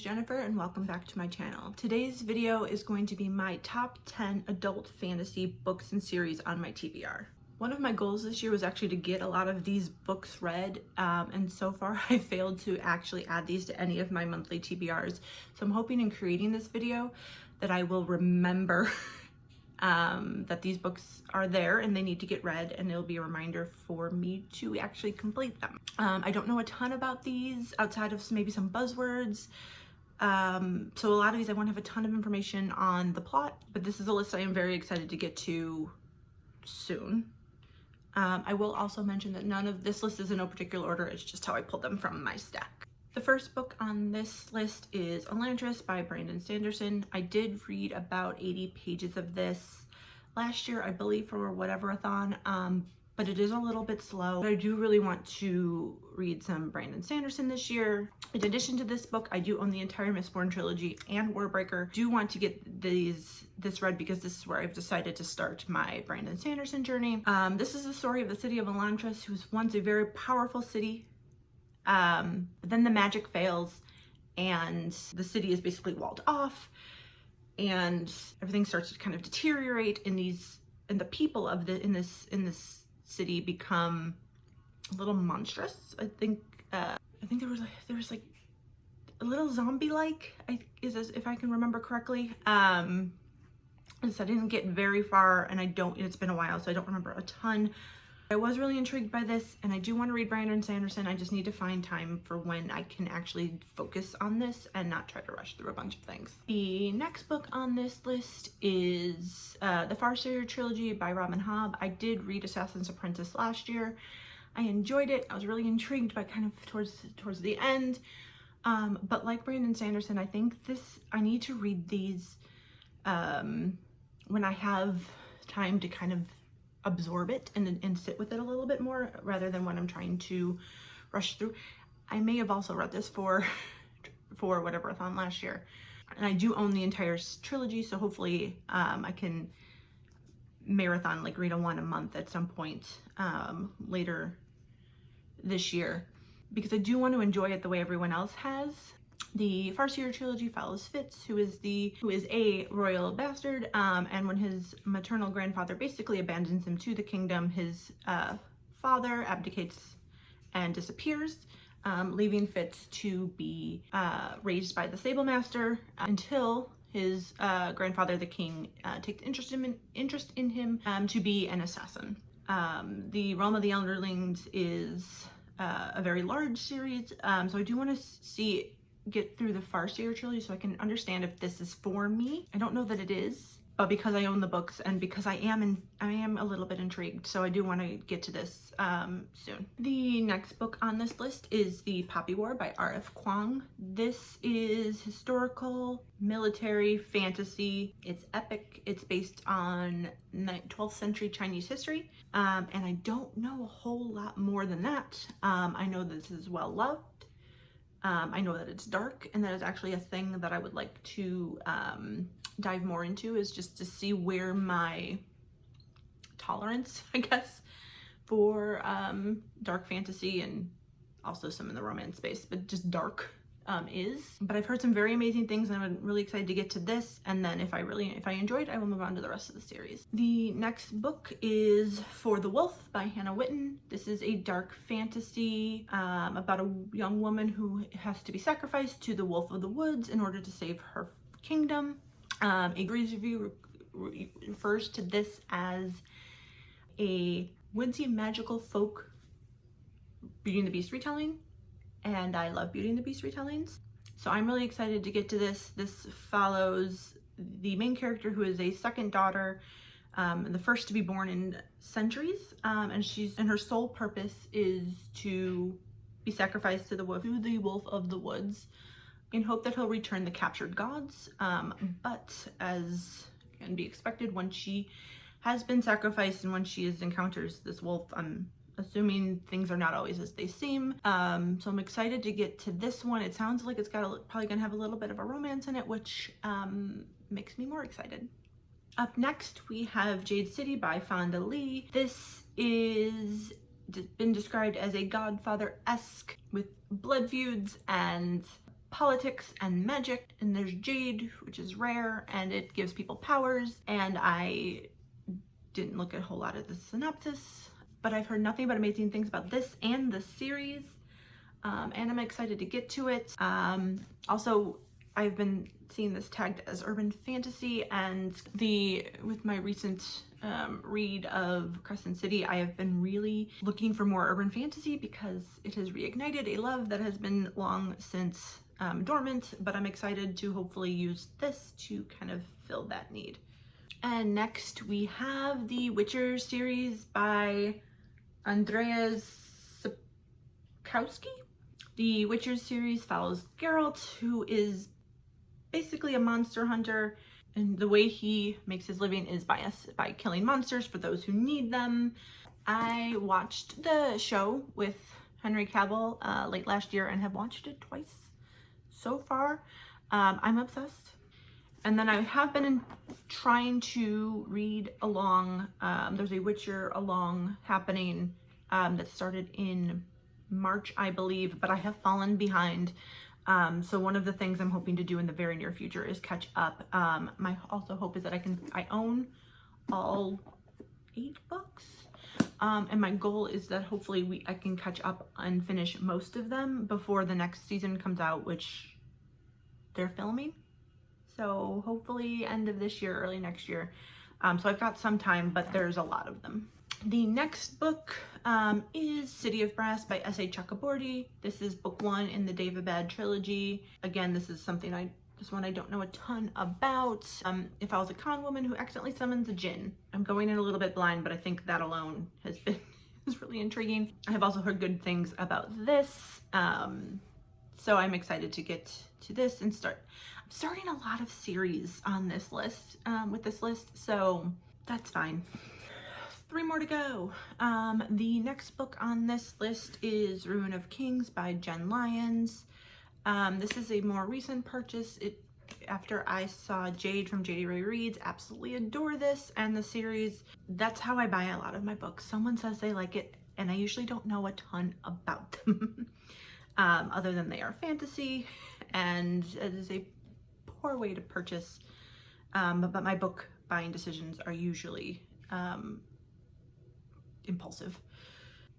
Jennifer and welcome back to my channel. Today's video is going to be my top 10 adult fantasy books and series on my TBR. One of my goals this year was actually to get a lot of these books read, and so far I failed to actually add these to any of my monthly TBRs. So I'm hoping in creating this video that I will remember that these books are there and they need to get read, and it'll be a reminder for me to actually complete them. I don't know a ton about these outside of maybe some buzzwords. So a lot of these I won't have a ton of information on the plot, but this is a list I am very excited to get to soon. I will also mention that none of this list is in no particular order, it's just how I pulled them from my stack. The first book on this list is Elantris by Sanderson. I did read about 80 pages of this last year, I believe, for whatever-a-thon, but it is a little bit slow. But I do really want to read some Sanderson this year. In addition to this book, I do own the entire Mistborn trilogy and Warbreaker. Do want to get this read because this is where I've decided to start my Sanderson journey. This is the story of the city of Elantris, who was once a very powerful city. But then the magic fails and the city is basically walled off and everything starts to kind of deteriorate, and the people of in this city become a little monstrous. I think there was like a little zombie-like, if I can remember correctly. So I didn't get very far, and it's been a while, so I don't remember a ton. I was really intrigued by this, and I do want to read Sanderson. I just need to find time for when I can actually focus on this and not try to rush through a bunch of things. The next book on this list is the Farseer trilogy by Hobb. I did read Assassin's Apprentice last year. I enjoyed it. I was really intrigued by kind of towards the end. But like Sanderson, I think I need to read these when I have time to kind of absorb it and sit with it a little bit more, rather than when I'm trying to rush through. I may have also read this for whatever-a-thon last year, and I do own the entire trilogy, so hopefully I can marathon, like read one a month at some point later this year, because I do want to enjoy it the way everyone else has. The Farseer trilogy follows Fitz, who is a royal bastard, and when his maternal grandfather basically abandons him to the kingdom, his father abdicates and disappears, leaving Fitz to be raised by the Sable Master until his grandfather, the king, takes interest in him to be an assassin. The Realm of the Elderlings is a very large series, so I do want to get through the Farseer trilogy so I can understand if this is for me. I don't know that it is, but because I own the books and because I am a little bit intrigued, so I do want to get to this soon. The next book on this list is The Poppy War by R.F. Kuang. This is historical, military, fantasy. It's epic. It's based on 12th century Chinese history, and I don't know a whole lot more than that. I know this is well loved. I know that it's dark, and that is actually a thing that I would like to dive more into, is just to see where my tolerance, I guess, for dark fantasy and also some in the romance space, but just dark is. But I've heard some very amazing things, and I'm really excited to get to this, and then if I enjoy it, I will move on to the rest of the series. The next book is For the Wolf by Whitten. This is a dark fantasy about a young woman who has to be sacrificed to the Wolf of the Woods in order to save her kingdom. A Goodreads review refers to this as a woodsy magical folk Beauty and the Beast retelling, and I love Beauty and the Beast retellings, so I'm really excited to get to this. This follows the main character, who is a second daughter, the first to be born in centuries, and her sole purpose is to be sacrificed to the Wolf of the Woods in hope that he'll return the captured gods. But as can be expected, when she has been sacrificed and when she encounters this wolf, I'm assuming things are not always as they seem. So I'm excited to get to this one. It sounds like it's probably gonna have a little bit of a romance in it, which makes me more excited. Up next, we have Jade City by Fonda. This is been described as a Godfather-esque with blood feuds and politics and magic, and there's Jade, which is rare, and it gives people powers, and I didn't look at a whole lot of the synopsis, but I've heard nothing but amazing things about this and the series, and I'm excited to get to it. Also, I've been seeing this tagged as urban fantasy, and with my recent read of Crescent City, I have been really looking for more urban fantasy because it has reignited a love that has been long since dormant, but I'm excited to hopefully use this to kind of fill that need. And next we have the Witcher series by Andrezj Sapkowski. The Witcher series follows Geralt, who is basically a monster hunter, and the way he makes his living is by killing monsters for those who need them. I watched the show with Henry Cavill late last year and have watched it twice so far. I'm obsessed. And then I have been trying to read along. There's a Witcher along happening that started in March, I believe, but I have fallen behind. So one of the things I'm hoping to do in the very near future is catch up. My also hope is that I own all 8 books. And my goal is that hopefully I can catch up and finish most of them before the next season comes out, which they're filming. So hopefully end of this year, early next year. So I've got some time, but there's a lot of them. The next book is City of Brass by S.A. Chaktraborty. This is book 1 in the Daevabad trilogy. Again, this is this one I don't know a ton about. If I was a con woman who accidentally summons a djinn. I'm going in a little bit blind, but I think that alone has been is really intriguing. I have also heard good things about this. So I'm excited to get to this and I'm starting a lot of series on this list, with this list, so that's fine. 3 more to go. The next book on this list is Ruin of Kings by Jenn Lyons. This is a more recent purchase. After I saw Jade from Jade Reads, absolutely adore this and the series. That's how I buy a lot of my books. Someone says they like it, and I usually don't know a ton about them, other than they are fantasy, and it is a poor way to purchase. But my book buying decisions are usually impulsive.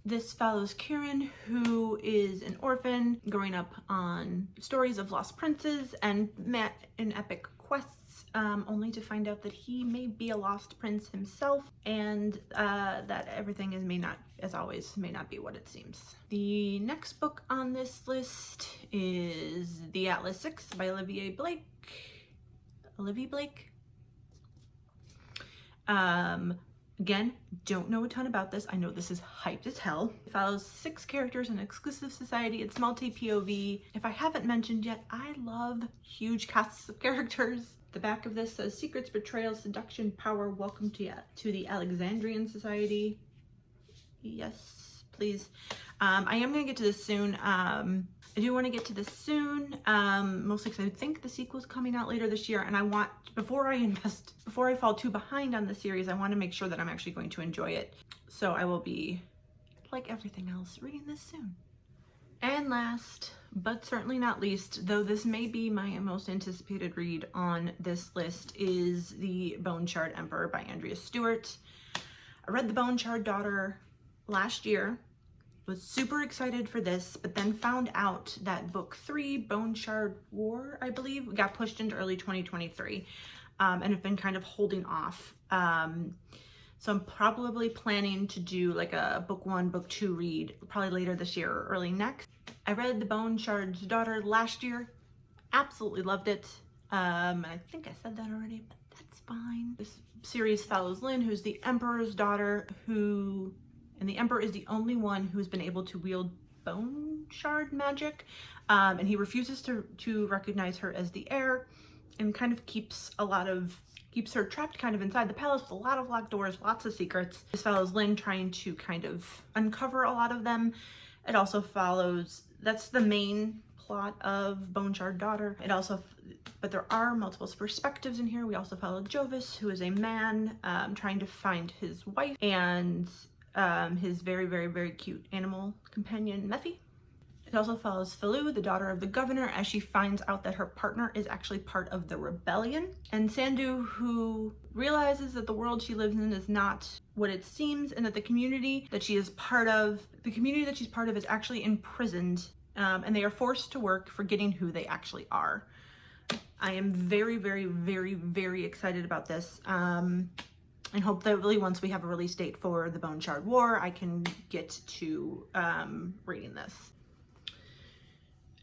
This follows Kieran, who is an orphan growing up on stories of lost princes and met in epic quests, only to find out that he may be a lost prince himself, and that everything may not be what it seems. The next book on this list is The Atlas 6 by Olivie Blake. Again, don't know a ton about this. I know this is hyped as hell. It follows 6 characters in an exclusive society. It's multi-POV. If I haven't mentioned yet, I love huge casts of characters. The back of this says secrets, betrayal, seduction, power, welcome to the Alexandrian Society. Yes, please. I am gonna get to this soon. I do want to get to this soon, mostly because I think the sequel's coming out later this year, and I want, before I fall too behind on the series, I want to make sure that I'm actually going to enjoy it. So I will be, like everything else, reading this soon. And last, but certainly not least, though this may be my most anticipated read on this list, is The Bone Shard Emperor by Andrea Stewart. I read The Bone Shard Daughter last year. Was super excited for this, but then found out that book 3, Bone Shard War, I believe, got pushed into early 2023, and have been kind of holding off. So I'm probably planning to do like a book 1, book 2 read probably later this year or early next. I read The Bone Shard's Daughter last year, absolutely loved it. And I think I said that already, but that's fine. This series follows Lynn, who's the Emperor's daughter, and the Emperor is the only one who's been able to wield bone shard magic, and he refuses to recognize her as the heir, and kind of keeps her trapped kind of inside the palace with a lot of locked doors, lots of secrets. This follows Lynn trying to kind of uncover a lot of them. It also follows, that's the main plot of Bone Shard Daughter. But there are multiple perspectives in here. We also follow Jovis, who is a man trying to find his wife, and his very, very, very cute animal companion, Mephi. It also follows Falou, the daughter of the governor, as she finds out that her partner is actually part of the rebellion. And Sandu, who realizes that the world she lives in is not what it seems, and that the community that she's part of is actually imprisoned, and they are forced to work forgetting who they actually are. I am very, very, very, very excited about this. And hope that really once we have a release date for the Bone Shard War, I can get to reading this.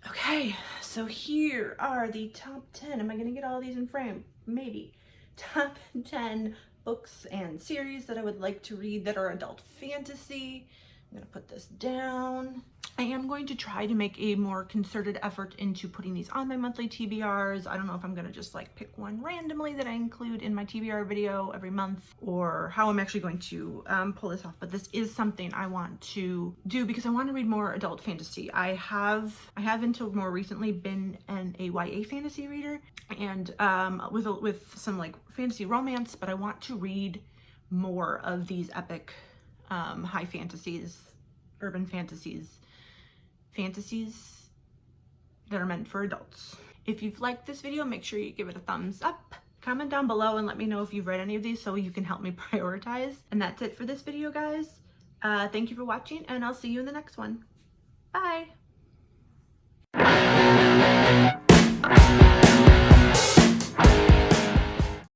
Okay, so here are the top 10. Am I gonna get all of these in frame? Maybe. Top 10 books and series that I would like to read that are adult fantasy. I'm gonna put this down. I am going to try to make a more concerted effort into putting these on my monthly TBRs. I don't know if I'm gonna just like pick one randomly that I include in my TBR video every month, or how I'm actually going to pull this off, but this is something I want to do because I want to read more adult fantasy. I have until more recently been a YA fantasy reader, and with some like fantasy romance, but I want to read more of these epic high fantasies, urban fantasies that are meant for adults. If you've liked this video, make sure you give it a thumbs up. Comment down below and let me know if you've read any of these so you can help me prioritize. And that's it for this video, guys. Thank you for watching, and I'll see you in the next one. Bye!